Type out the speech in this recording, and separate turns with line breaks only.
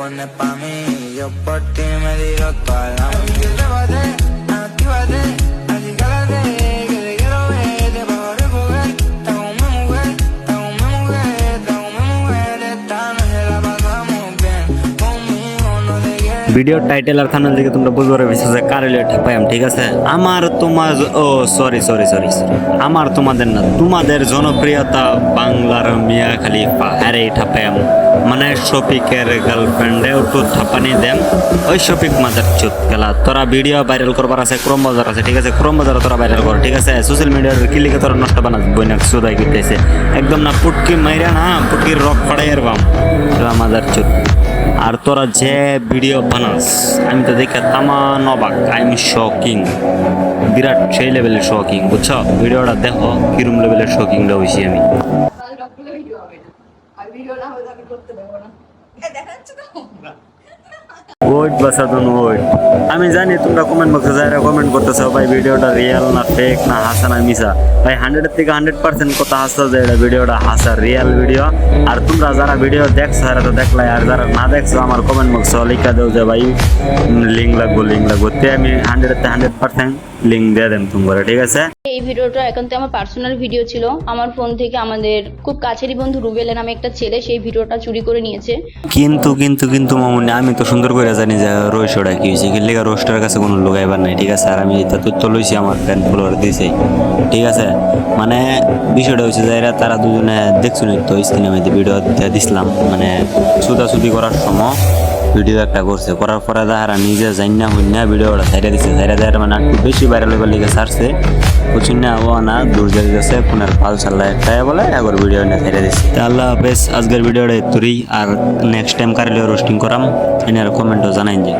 Pone pa' mí, yo por ti me digo toda la vida. Actívate, así cálate, que te quiero ver, te pago recoger. Está con mi mujer, está con mi mujer, está con mi mujer. Esta noche la pasamos bien, conmigo no te quieres.
Video title আর thumbnail দেখে তোমরা বুঝতে পারবে যে কারেলে ঠাপায়াম, ঠিক আছে। আমার তোমার সরি আমার তোমাদের না, তোমাদের জনপ্রিয়তা বাংলার মিয়া খলিফা আরে ঠাপায়াম মানে শফিকের গার্লফ্রেন্ডে একটু থাপানি দেন। ওই শফিক মাজার চুপ গেলা, তোরা ভিডিও ভাইরাল করবার আছে, ক্রম বাজার আছে, ঠিক আছে। ক্রম বাজার তোরা ভাইরাল কর, ঠিক আছে। সোশ্যাল মিডিয়ার কিলিকে তোরা নষ্ট বানাস বইনা সুদাই করতেছে একদম না, পুটকি মাইরা না, পুটকির রক ফাড়াইয়ের বাম মাজার চুপ। আর তোরা যে ভিডিও বানাস আমি তো দেখে তামান অবাক, আই এম শকিং, বিরাট সেই লেভেলের শকিং, বুঝছো। ভিডিওটা দেখো কিরম লেভেলের শকিংটা হয়েছি আমি। ওয়েট বাসাদন ওয়েট, আমি জানি তোমরা কমেন্ট বক্সে যারা কমেন্ট করতেছো ভাই ভিডিওটা রিয়েল না ফেক না হাসা না মিশা, ভাই 100 থেকে 100% কথা হাসা যায় এটা ভিডিওটা হাসা রিয়েল ভিডিও। আর তোমরা যারা ভিডিও দেখছো তারা তো দেখলাই, আর যারা না দেখছো আমার কমেন্ট বক্সে লিখা দেও যে ভাই লিঙ্ক লাগবো তে আমি 100% লিঙ্ক দিয়ে দেন তোমরা, ঠিক আছে।
এই ভিডিওটা একান্ত আমার পার্সোনাল ভিডিও ছিল। আমার ফোন থেকে আমাদের খুব কাছেরই বন্ধু রুবেল নামে একটা ছেলে সেই ভিডিওটা চুরি করে নিয়েছে।
কিন্তু মামুনি আমি তো সুন্দর করে জানি যে রোস্টটা কি হয়েছে, কি লেগা রোস্টের কাছে কোনো লোক আইবার নাই, ঠিক আছে। আর আমি এটা তথ্য লইছি আমার ফ্রেন্ড ফলোয়ার দিয়েছে, ঠিক আছে। মানে বিষয়টা হয়েছে যে এরা তারা দুজনে দেখছো না তো স্ক্রিনে আমি ভিডিও দিছিলাম, মানে সুদাসুদি করার সময় ভিডিও একটা করছে, করার পরে তারা নিজে জানি না হই না ভিডিওটা ছাইড়া দিচ্ছে, ছাইড়া দেওয়ার মানে একটু বেশি ভাইরাল হইবার লিগে ছাড়ছে, বুঝছি না ও না দূর জায়গা গেছে ফোনের পাল চাল্লা একটাই বলে একবার ভিডিও নিয়ে ছাইড়া দিচ্ছে। আল্লাহ হাফেজ, আজকের ভিডিওটা এতই। আর নেক্সট টাইম কারেলে রোস্টিং করাম এনে আর কমেন্টও জানাই যে।